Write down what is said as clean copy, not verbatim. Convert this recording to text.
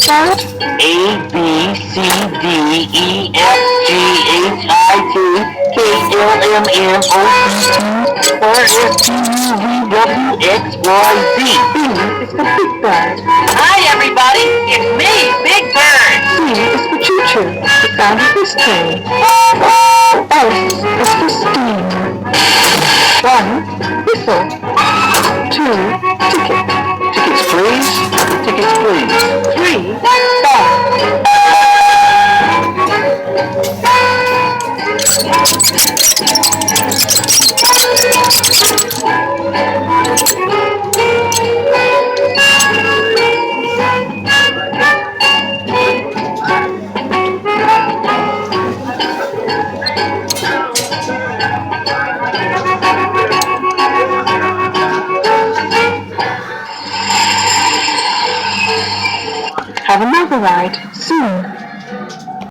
start? A, B, C, D, E, F, G, H, I, J, K, L, M, N, O, P, Q, R, S, T, U, V, W, X, Y, Z. B is for Big Bird. Hi, everybody. It's me, Big Bird. C is for Choo Choo, the sound of whistling. S is for steam. 1. Whistle. 2. Ticket. Tickets, please. Tickets, please. 3. Bell. Have another ride soon.